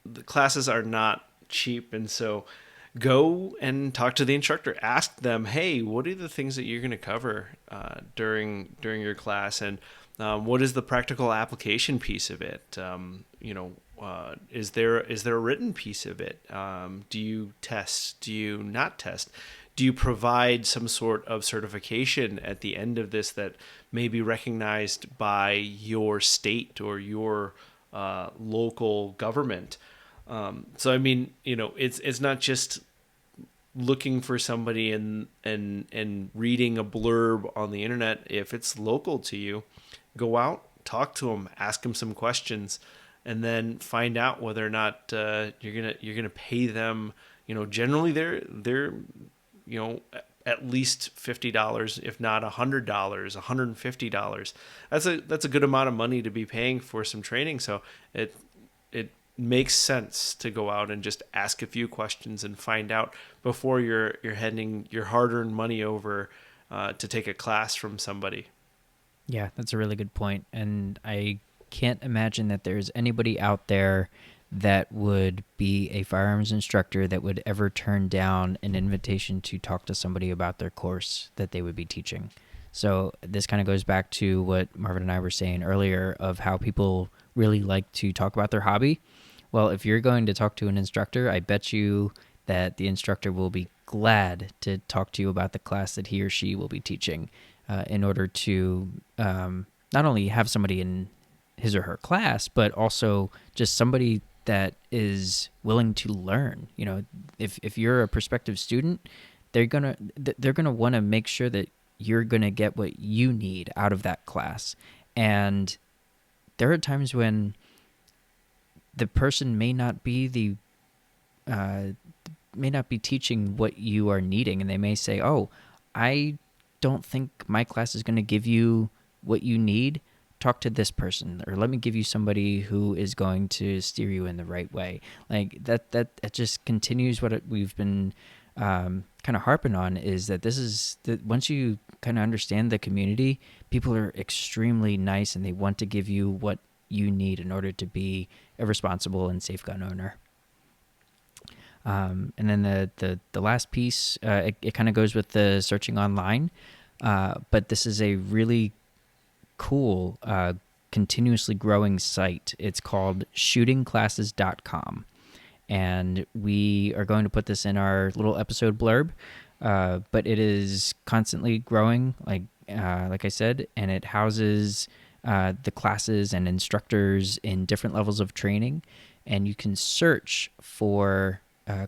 The classes are not cheap, and so go and talk to the instructor. Ask them, hey, what are the things that you're going to cover during your class, and what is the practical application piece of it? Is there a written piece of it? Do you test? Do you not test? Do you provide some sort of certification at the end of this that may be recognized by your state or your local government? So I mean, it's not just looking for somebody and reading a blurb on the internet. If it's local to you, go out, talk to them, ask them some questions, and then find out whether or not you're gonna pay them. Generally they're at least $50, if not $100, $150. That's a good amount of money to be paying for some training. So it makes sense to go out and just ask a few questions and find out before you're handing your hard-earned money over to take a class from somebody. Yeah, that's a really good point. And I can't imagine that there's anybody out there that would be a firearms instructor that would ever turn down an invitation to talk to somebody about their course that they would be teaching. So this kind of goes back to what Marvin and I were saying earlier of how people really like to talk about their hobby. Well, if you're going to talk to an instructor, I bet you that the instructor will be glad to talk to you about the class that he or she will be teaching in order to not only have somebody in his or her class, but also just somebody that is willing to learn. If you're a prospective student, they're gonna want to make sure that you're gonna get what you need out of that class. And there are times when the person may not be teaching what you are needing, and they may say, "Oh, I don't think my class is going to give you what you need. Talk to this person, or let me give you somebody who is going to steer you in the right way." Like that just continues what we've been kind of harping on, is that this is that once you kind of understand the community, people are extremely nice and they want to give you what you need in order to be a responsible and safe gun owner. And then the last piece, it kind of goes with the searching online, but this is a really cool, continuously growing site. It's called shootingclasses.com. And we are going to put this in our little episode blurb, but it is constantly growing, like I said, and it houses the classes and instructors in different levels of training. And you can search for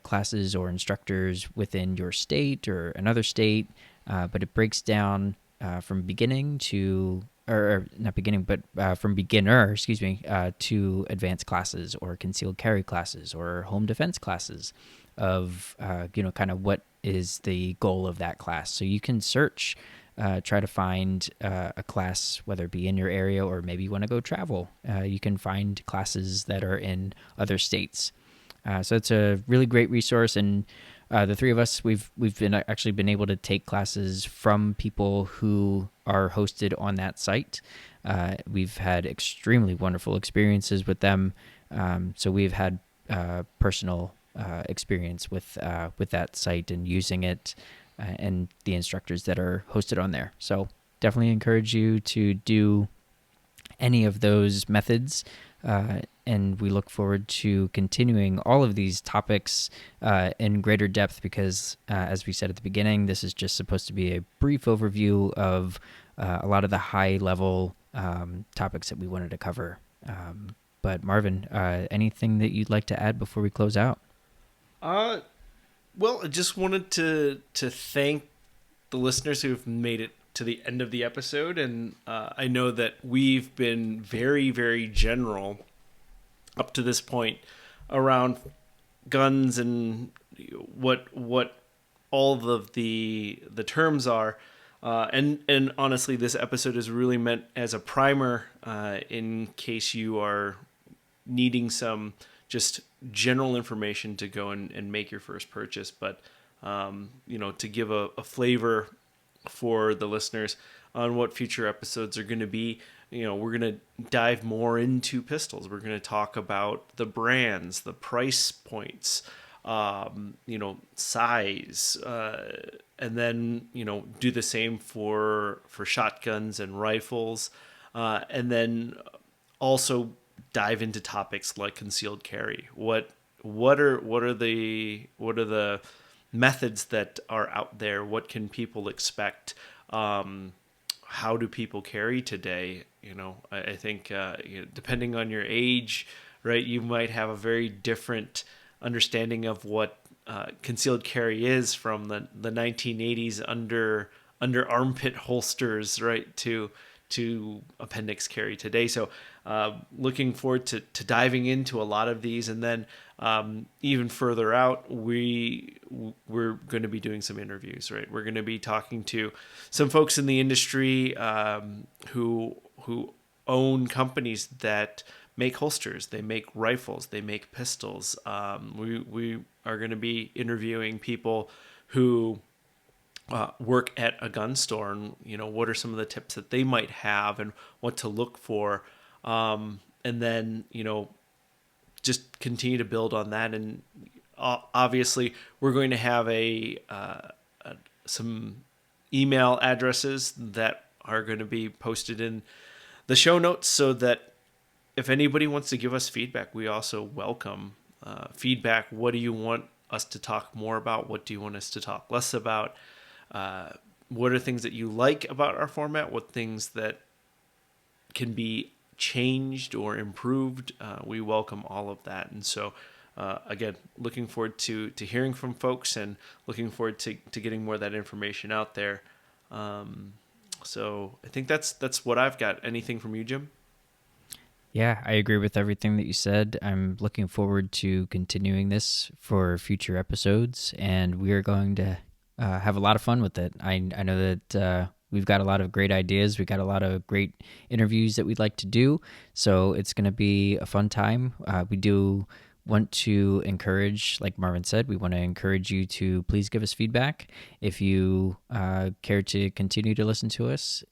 classes or instructors within your state or another state, but it breaks down from beginning to, or not beginning, but from beginner, to advanced classes or concealed carry classes or home defense classes of, kind of what is the goal of that class. So you can search, try to find a class, whether it be in your area or maybe you want to go travel. You can find classes that are in other states. So it's a really great resource, and the three of us, we've been able to take classes from people who are hosted on that site. We've had extremely wonderful experiences with them. So we've had personal experience with that site and using it, and the instructors that are hosted on there. So definitely encourage you to do any of those methods. And we look forward to continuing all of these topics in greater depth because, as we said at the beginning, this is just supposed to be a brief overview of a lot of the high-level topics that we wanted to cover. But Marvin, anything that you'd like to add before we close out? Well, I just wanted to thank the listeners who've made it to the end of the episode, and I know that we've been very, very general up to this point around guns and what all of the terms are. And honestly, this episode is really meant as a primer in case you are needing some just general information to go and make your first purchase. But to give a flavor for the listeners on what future episodes are going to be. We're going to dive more into pistols. We're going to talk about the brands, the price points, size, and then do the same for shotguns and rifles, and then also dive into topics like concealed carry. What are the methods that are out there? What can people expect? How do people carry today? I think depending on your age, right, you might have a very different understanding of what concealed carry is from the 1980s under armpit holsters, right, to appendix carry today. So looking forward to diving into a lot of these, and then even further out, we're going to be doing some interviews, right? We're going to be talking to some folks in the industry who own companies that make holsters, they make rifles, they make pistols. We are going to be interviewing people who work at a gun store, and what are some of the tips that they might have and what to look for, and then just continue to build on that. And obviously we're going to have some email addresses that are going to be posted in the show notes, so that if anybody wants to give us feedback, we also welcome feedback. What do you want us to talk more about? What do you want us to talk less about? What are things that you like about our format? What things that can be changed or improved? We welcome all of that. And so, again, looking forward to hearing from folks, and looking forward to getting more of that information out there. So I think that's what I've got. Anything from you, Jim? Yeah, I agree with everything that you said. I'm looking forward to continuing this for future episodes, and we are going to have a lot of fun with it. I know that we've got a lot of great ideas. We got a lot of great interviews that we'd like to do, so it's going to be a fun time. We do want to encourage, like Marvin said, we want to encourage you to please give us feedback. If you care to continue to listen to us,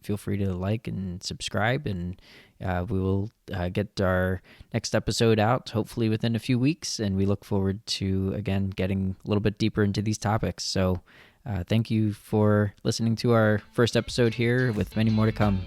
feel free to like and subscribe, and we will get our next episode out hopefully within a few weeks, and we look forward to, again, getting a little bit deeper into these topics. So thank you for listening to our first episode here, with many more to come.